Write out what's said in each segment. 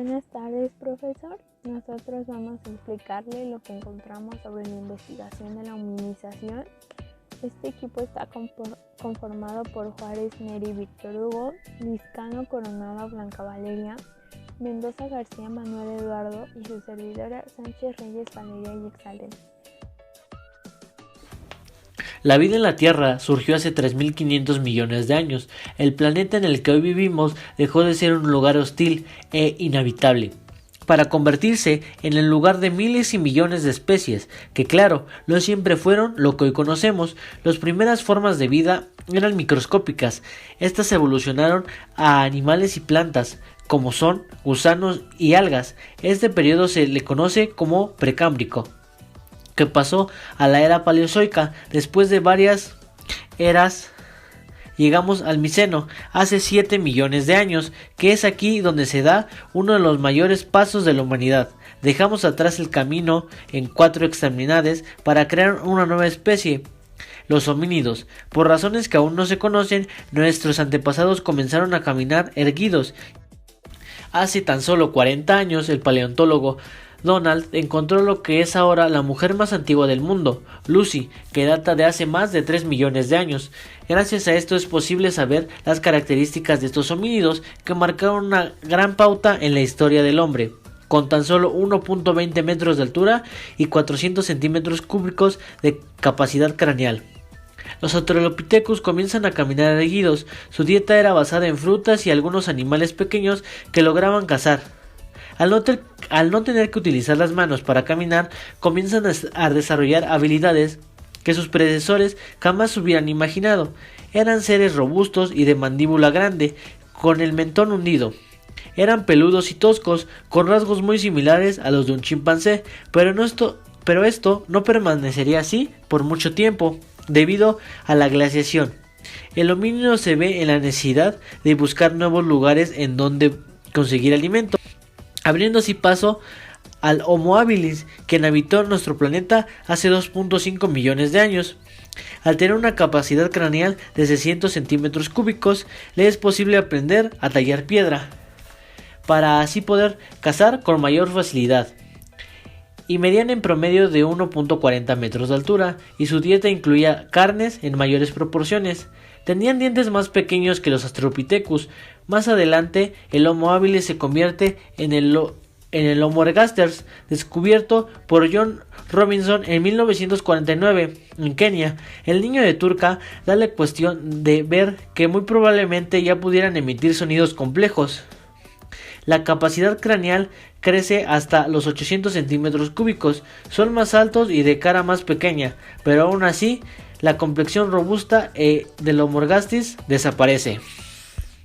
Buenas tardes, profesor. Nosotros vamos a explicarle lo que encontramos sobre la investigación de la hominización. Este equipo está conformado por Juárez Neri Víctor Hugo, Lizcano Coronado Blanca Valeria, Mendoza García Manuel Eduardo y su servidora Sánchez Reyes Valeria Yexalden. La vida en la Tierra surgió hace 3.500 millones de años. El planeta en el que hoy vivimos dejó de ser un lugar hostil e inhabitable, para convertirse en el lugar de miles y millones de especies, que claro, no siempre fueron lo que hoy conocemos. Las primeras formas de vida eran microscópicas. Estas evolucionaron a animales y plantas, como son gusanos y algas. Este periodo se le conoce como Precámbrico, que pasó a la era Paleozoica. Después de varias eras llegamos al Miceno, hace 7 millones de años, que es aquí donde se da uno de los mayores pasos de la humanidad. Dejamos atrás el camino en 4 extremidades para crear una nueva especie, los homínidos. Por razones que aún no se conocen, nuestros antepasados comenzaron a caminar erguidos. Hace tan solo 40 años, el paleontólogo Donald encontró lo que es ahora la mujer más antigua del mundo, Lucy, que data de hace más de 3 millones de años. Gracias a esto es posible saber las características de estos homínidos que marcaron una gran pauta en la historia del hombre, con tan solo 1.20 metros de altura y 400 centímetros cúbicos de capacidad craneal. Los Australopithecus comienzan a caminar erguidos. Su dieta era basada en frutas y algunos animales pequeños que lograban cazar. Al no tener que utilizar las manos para caminar, comienzan a desarrollar habilidades que sus predecesores jamás hubieran imaginado. Eran seres robustos y de mandíbula grande, con el mentón hundido. Eran peludos y toscos, con rasgos muy similares a los de un chimpancé, pero esto no permanecería así por mucho tiempo, debido a la glaciación. El homínido se ve en la necesidad de buscar nuevos lugares en donde conseguir alimento, abriendo así paso al Homo habilis, quien habitó nuestro planeta hace 2.5 millones de años. Al tener una capacidad craneal de 600 centímetros cúbicos, le es posible aprender a tallar piedra, para así poder cazar con mayor facilidad. Y medían en promedio de 1.40 metros de altura, y su dieta incluía carnes en mayores proporciones. Tenían dientes más pequeños que los Australopithecus. Más adelante, el Homo habilis se convierte en el Homo ergaster, descubierto por John Robinson en 1949 en Kenia. El niño de Turca da la cuestión de ver que muy probablemente ya pudieran emitir sonidos complejos. La capacidad craneal crece hasta los 800 centímetros cúbicos. Son más altos y de cara más pequeña, pero aún así la complexión robusta del Homo ergaster desaparece.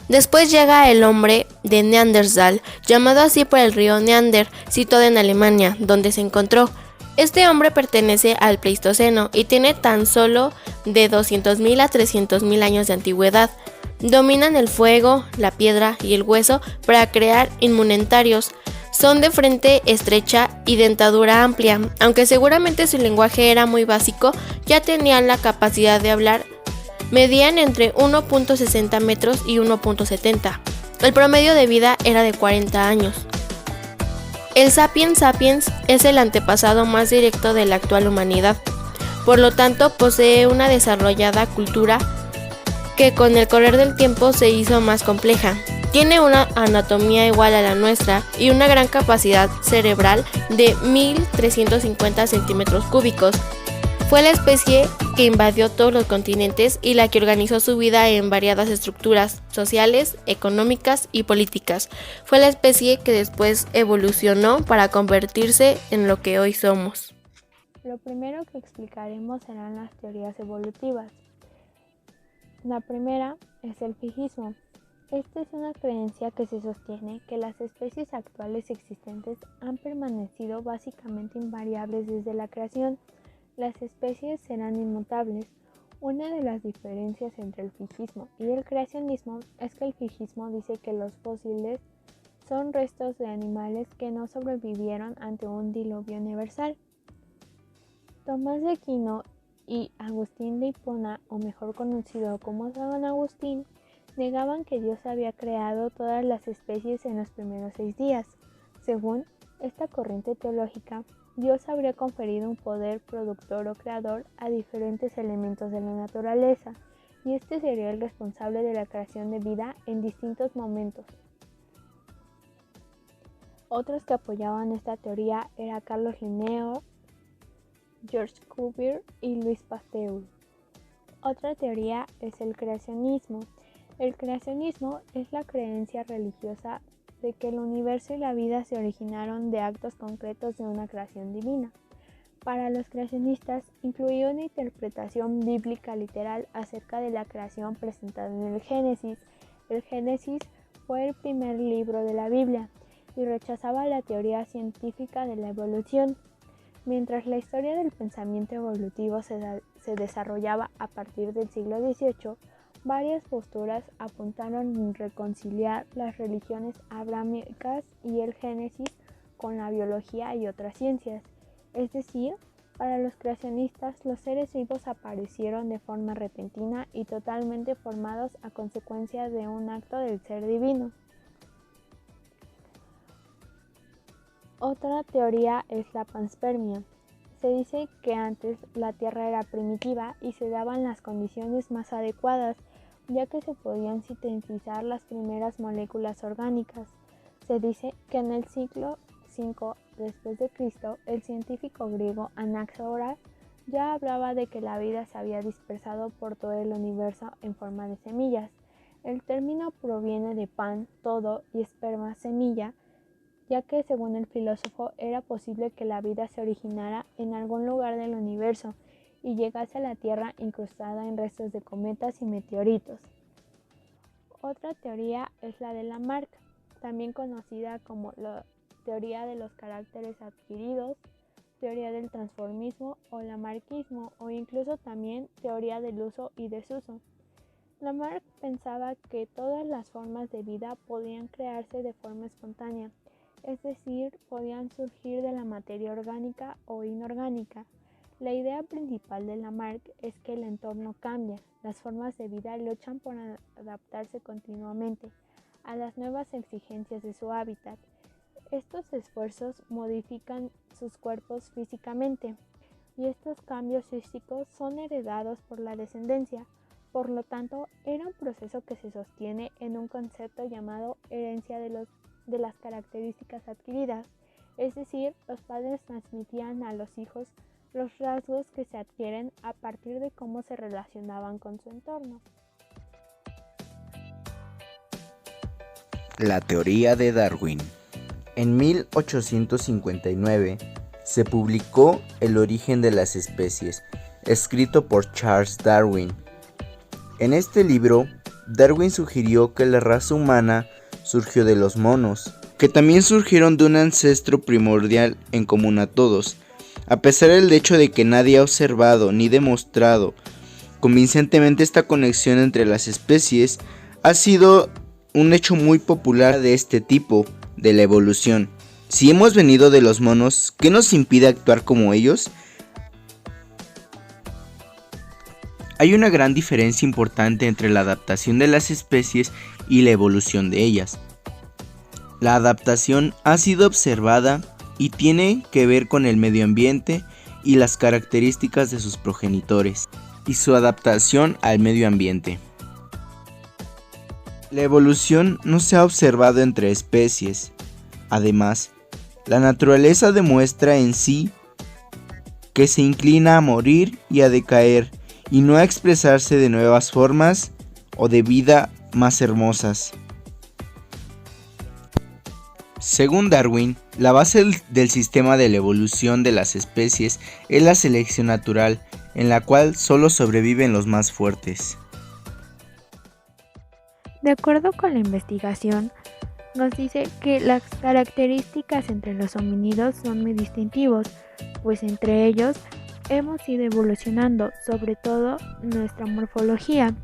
Después llega el hombre de Neandertal, llamado así por el río Neander, situado en Alemania, donde se encontró. Este hombre pertenece al Pleistoceno y tiene tan solo de 200.000 a 300.000 años de antigüedad. Dominan el fuego, la piedra y el hueso para crear inmunentarios. Son de frente estrecha y dentadura amplia. Aunque seguramente su lenguaje era muy básico, ya tenían la capacidad de hablar. Medían entre 1.60 metros y 1.70. El promedio de vida era de 40 años. El Sapiens sapiens es el antepasado más directo de la actual humanidad. Por lo tanto, posee una desarrollada cultura que con el correr del tiempo se hizo más compleja. Tiene una anatomía igual a la nuestra y una gran capacidad cerebral de 1.350 centímetros cúbicos. Fue la especie que invadió todos los continentes y la que organizó su vida en variadas estructuras sociales, económicas y políticas. Fue la especie que después evolucionó para convertirse en lo que hoy somos. Lo primero que explicaremos serán las teorías evolutivas. La primera es el fijismo. Esta es una creencia que se sostiene que las especies actuales existentes han permanecido básicamente invariables desde la creación. Las especies serán inmutables. Una de las diferencias entre el fijismo y el creacionismo es que el fijismo dice que los fósiles son restos de animales que no sobrevivieron ante un diluvio universal. Tomás de Aquino y Agustín de Hipona, o mejor conocido como San Agustín, negaban que Dios había creado todas las especies en los primeros 6 días. Según esta corriente teológica, Dios habría conferido un poder productor o creador a diferentes elementos de la naturaleza, y este sería el responsable de la creación de vida en distintos momentos. Otros que apoyaban esta teoría eran Carlos Linneo, George Cuvier y Louis Pasteur. Otra teoría es el creacionismo. El creacionismo es la creencia religiosa de que el universo y la vida se originaron de actos concretos de una creación divina. Para los creacionistas, incluía una interpretación bíblica literal acerca de la creación presentada en el Génesis. El Génesis fue el primer libro de la Biblia y rechazaba la teoría científica de la evolución. Mientras la historia del pensamiento evolutivo se desarrollaba a partir del siglo XVIII, varias posturas apuntaron en reconciliar las religiones abrámicas y el Génesis con la biología y otras ciencias. Es decir, para los creacionistas, los seres vivos aparecieron de forma repentina y totalmente formados a consecuencia de un acto del ser divino. Otra teoría es la panspermia. Se dice que antes la Tierra era primitiva y se daban las condiciones más adecuadas, ya que se podían sintetizar las primeras moléculas orgánicas. Se dice que en el siglo V después de Cristo, el científico griego Anaxágoras ya hablaba de que la vida se había dispersado por todo el universo en forma de semillas. El término proviene de pan, todo, y esperma, semilla, ya que según el filósofo era posible que la vida se originara en algún lugar del universo y llegase a la Tierra incrustada en restos de cometas y meteoritos. Otra teoría es la de Lamarck, también conocida como la teoría de los caracteres adquiridos, teoría del transformismo o lamarckismo, o incluso también teoría del uso y desuso. Lamarck pensaba que todas las formas de vida podían crearse de forma espontánea, es decir, podían surgir de la materia orgánica o inorgánica. La idea principal de Lamarck es que el entorno cambia, las formas de vida luchan por adaptarse continuamente a las nuevas exigencias de su hábitat. Estos esfuerzos modifican sus cuerpos físicamente, y estos cambios físicos son heredados por la descendencia. Por lo tanto, era un proceso que se sostiene en un concepto llamado herencia de las características adquiridas, es decir, los padres transmitían a los hijos los rasgos que se adquieren a partir de cómo se relacionaban con su entorno. La teoría de Darwin. En 1859 se publicó El origen de las especies, escrito por Charles Darwin. En este libro, Darwin sugirió que la raza humana surgió de los monos, que también surgieron de un ancestro primordial en común a todos, a pesar del hecho de que nadie ha observado ni demostrado convincentemente esta conexión entre las especies. Ha sido un hecho muy popular de este tipo de la evolución. Si hemos venido de los monos, ¿qué nos impide actuar como ellos? Hay una gran diferencia importante entre la adaptación de las especies y la evolución de ellas. La adaptación ha sido observada y tiene que ver con el medio ambiente y las características de sus progenitores y su adaptación al medio ambiente. La evolución no se ha observado entre especies. Además, la naturaleza demuestra en sí que se inclina a morir y a decaer, y no a expresarse de nuevas formas o de vida más hermosas. Según Darwin, la base del sistema de la evolución de las especies es la selección natural, en la cual solo sobreviven los más fuertes. De acuerdo con la investigación, nos dice que las características entre los homínidos son muy distintivos, pues entre ellos hemos ido evolucionando, sobre todo nuestra morfología.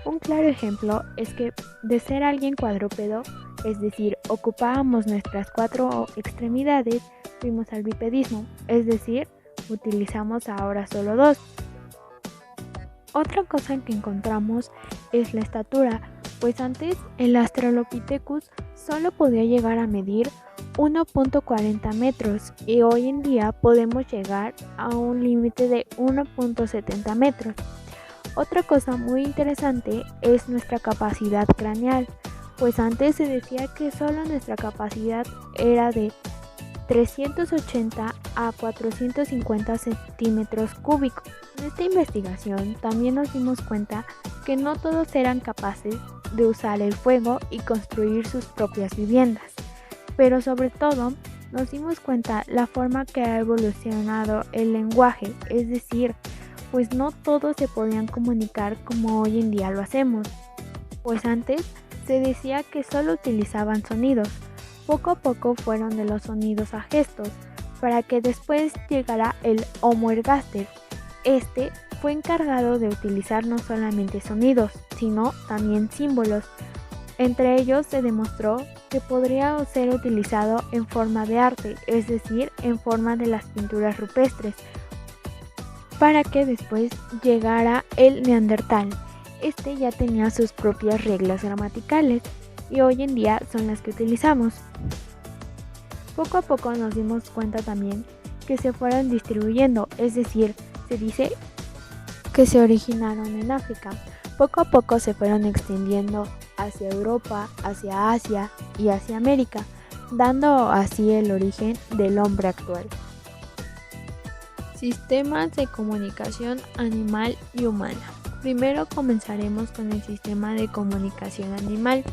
Un claro ejemplo es que de ser alguien cuadrúpedo, es decir, ocupábamos nuestras 4 extremidades, fuimos al bipedismo, es decir, utilizamos ahora solo 2. Otra cosa que encontramos es la estatura, pues antes el Australopithecus solo podía llegar a medir 1.40 metros y hoy en día podemos llegar a un límite de 1.70 metros. Otra cosa muy interesante es nuestra capacidad craneal, pues antes se decía que solo nuestra capacidad era de 380 a 450 centímetros cúbicos. En esta investigación también nos dimos cuenta que no todos eran capaces de usar el fuego y construir sus propias viviendas, pero sobre todo nos dimos cuenta la forma que ha evolucionado el lenguaje, es decir, pues no todos se podían comunicar como hoy en día lo hacemos, pues antes se decía que solo utilizaban sonidos. Poco a poco fueron de los sonidos a gestos, para que después llegara el Homo ergaster. Este fue encargado de utilizar no solamente sonidos, sino también símbolos. Entre ellos se demostró que podría ser utilizado en forma de arte, es decir, en forma de las pinturas rupestres, para que después llegara el neandertal. Este ya tenía sus propias reglas gramaticales y hoy en día son las que utilizamos. Poco a poco nos dimos cuenta también que se fueron distribuyendo, es decir, se dice que se originaron en África. Poco a poco se fueron extendiendo hacia Europa, hacia Asia y hacia América, dando así el origen del hombre actual. Sistemas de comunicación animal y humana. Primero comenzaremos con el sistema de comunicación animal.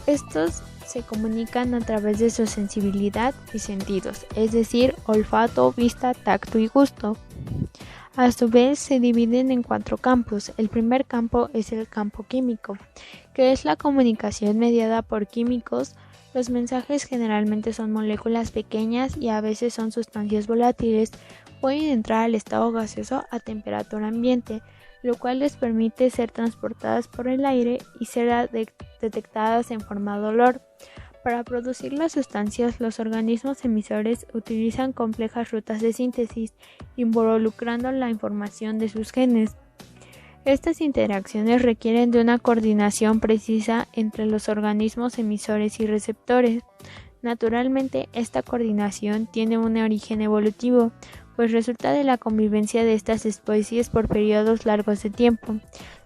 Estos se comunican a través de su sensibilidad y sentidos, es decir, olfato, vista, tacto y gusto. A su vez se dividen en 4 campos. El primer campo es el campo químico, que es la comunicación mediada por químicos. Los mensajes generalmente son moléculas pequeñas y a veces son sustancias volátiles. Pueden entrar al estado gaseoso a temperatura ambiente, lo cual les permite ser transportadas por el aire y ser detectadas en forma de olor. Para producir las sustancias, los organismos emisores utilizan complejas rutas de síntesis, involucrando la información de sus genes. Estas interacciones requieren de una coordinación precisa entre los organismos emisores y receptores. Naturalmente, esta coordinación tiene un origen evolutivo, pues resulta de la convivencia de estas especies por periodos largos de tiempo.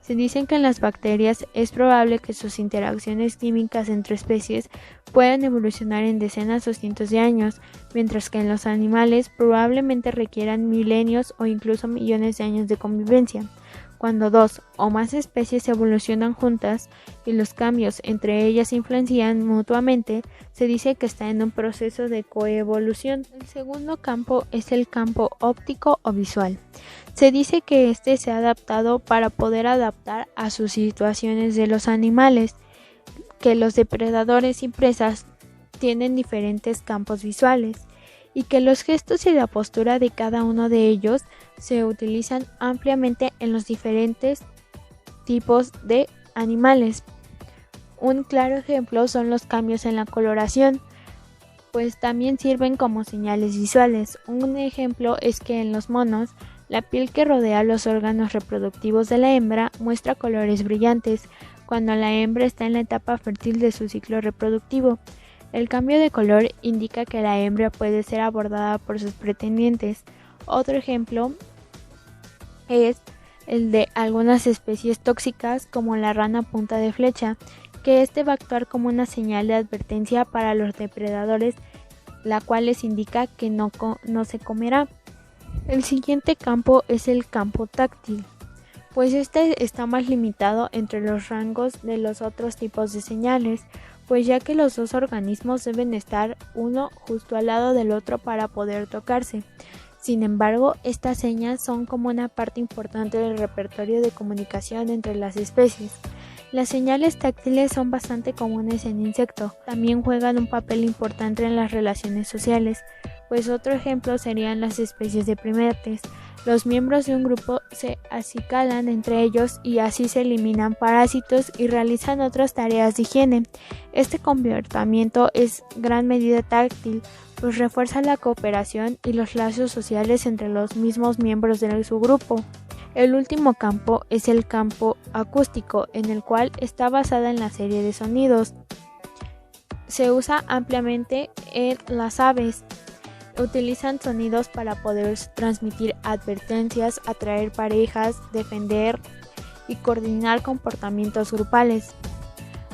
Se dice que en las bacterias es probable que sus interacciones químicas entre especies puedan evolucionar en decenas o cientos de años, mientras que en los animales probablemente requieran milenios o incluso millones de años de convivencia. Cuando 2 o más especies evolucionan juntas y los cambios entre ellas se influencian mutuamente, se dice que está en un proceso de coevolución. El segundo campo es el campo óptico o visual. Se dice que este se ha adaptado para poder adaptar a sus situaciones de los animales, que los depredadores y presas tienen diferentes campos visuales, y que los gestos y la postura de cada uno de ellos se utilizan ampliamente en los diferentes tipos de animales. Un claro ejemplo son los cambios en la coloración, pues también sirven como señales visuales. Un ejemplo es que en los monos, la piel que rodea los órganos reproductivos de la hembra muestra colores brillantes cuando la hembra está en la etapa fértil de su ciclo reproductivo. El cambio de color indica que la hembra puede ser abordada por sus pretendientes. Otro ejemplo es el de algunas especies tóxicas como la rana punta de flecha, que va a actuar como una señal de advertencia para los depredadores, la cual les indica que no se comerá. El siguiente campo es el campo táctil, pues este está más limitado entre los rangos de los otros tipos de señales, pues ya que los dos organismos deben estar uno justo al lado del otro para poder tocarse. Sin embargo, estas señas son como una parte importante del repertorio de comunicación entre las especies. Las señales táctiles son bastante comunes en insectos, también juegan un papel importante en las relaciones sociales, pues otro ejemplo serían las especies de primates. Los miembros de un grupo se acicalan entre ellos y así se eliminan parásitos y realizan otras tareas de higiene. Este comportamiento es gran medida táctil, pues refuerza la cooperación y los lazos sociales entre los mismos miembros de su grupo. El último campo es el campo acústico, en el cual está basada en la serie de sonidos. Se usa ampliamente en las aves. Utilizan sonidos para poder transmitir advertencias, atraer parejas, defender y coordinar comportamientos grupales.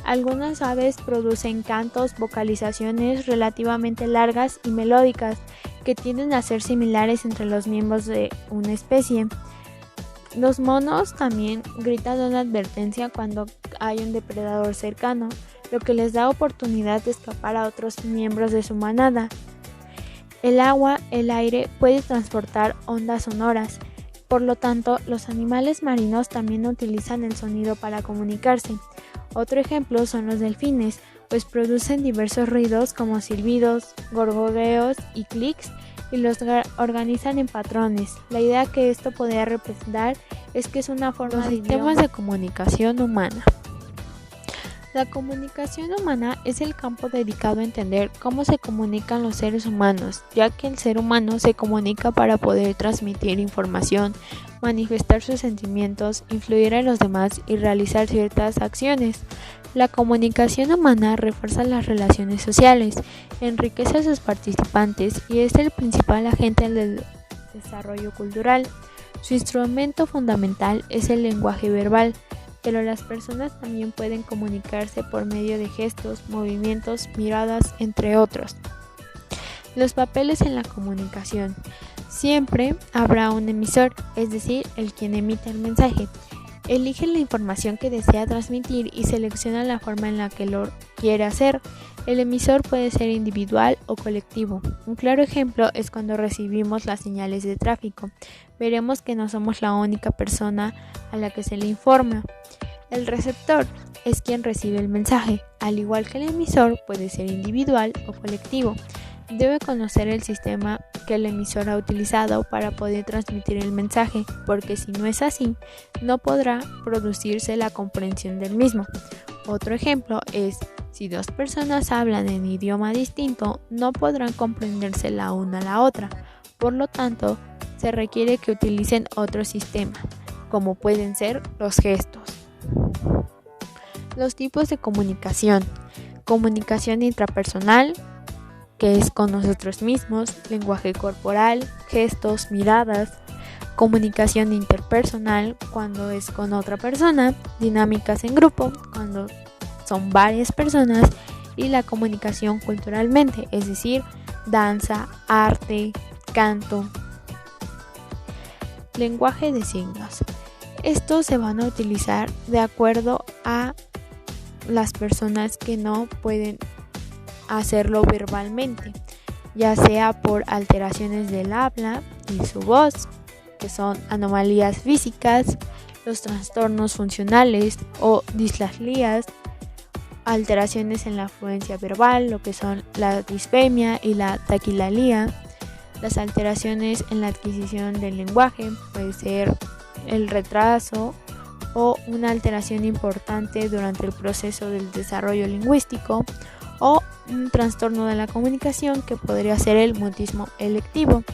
Algunas aves producen cantos, vocalizaciones relativamente largas y melódicas que tienden a ser similares entre los miembros de una especie. Los monos también gritan una advertencia cuando hay un depredador cercano, lo que les da oportunidad de escapar a otros miembros de su manada. El agua, el aire, puede transportar ondas sonoras. Por lo tanto, los animales marinos también utilizan el sonido para comunicarse. Otro ejemplo son los delfines, pues producen diversos ruidos como silbidos, gorgoreos y clics y los organizan en patrones. La idea que esto podría representar es que es una forma de sistemas de comunicación humana. La comunicación humana es el campo dedicado a entender cómo se comunican los seres humanos, ya que el ser humano se comunica para poder transmitir información, manifestar sus sentimientos, influir en los demás y realizar ciertas acciones. La comunicación humana refuerza las relaciones sociales, enriquece a sus participantes y es el principal agente del desarrollo cultural. Su instrumento fundamental es el lenguaje verbal, pero las personas también pueden comunicarse por medio de gestos, movimientos, miradas, entre otros. Los papeles en la comunicación. Siempre habrá un emisor, es decir, el quien emite el mensaje. Elige la información que desea transmitir y selecciona la forma en la que lo quiere hacer. El emisor puede ser individual o colectivo. Un claro ejemplo es cuando recibimos las señales de tráfico. Veremos que no somos la única persona a la que se le informa. El receptor es quien recibe el mensaje. Al igual que el emisor, puede ser individual o colectivo. Debe conocer el sistema que el emisor ha utilizado para poder transmitir el mensaje, porque si no es así, no podrá producirse la comprensión del mismo. Otro ejemplo es, si dos personas hablan en idioma distinto, no podrán comprenderse la una a la otra. Por lo tanto, se requiere que utilicen otro sistema, como pueden ser los gestos. Los tipos de comunicación. Comunicación intrapersonal, que es con nosotros mismos, lenguaje corporal, gestos, miradas. Comunicación interpersonal, cuando es con otra persona. Dinámicas en grupo, cuando son varias personas. Y la comunicación culturalmente, es decir, danza, arte, canto. Lenguaje de signos. Estos se van a utilizar de acuerdo a las personas que no pueden hacerlo verbalmente, ya sea por alteraciones del habla y su voz, que son anomalías físicas, los trastornos funcionales o dislalías, alteraciones en la fluencia verbal, lo que son la disfemia y la taquilalía, las alteraciones en la adquisición del lenguaje, puede ser el retraso o una alteración importante durante el proceso del desarrollo lingüístico, o un trastorno de la comunicación que podría ser el mutismo electivo.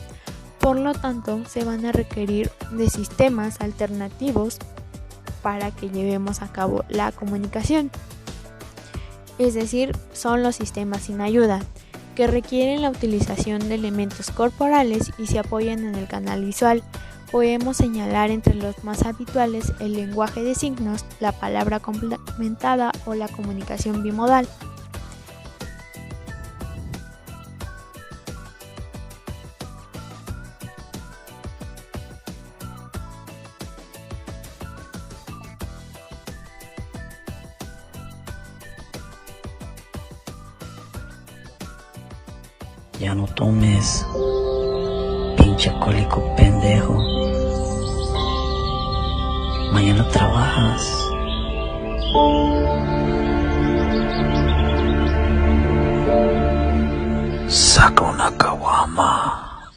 Por lo tanto, se van a requerir de sistemas alternativos para que llevemos a cabo la comunicación. Es decir, son los sistemas sin ayuda, que requieren la utilización de elementos corporales y se apoyan en el canal visual. Podemos señalar entre los más habituales el lenguaje de signos, la palabra complementada o la comunicación bimodal. Ya no tomes, pinche alcohólico pendejo. Mañana trabajas. Saca una caguama.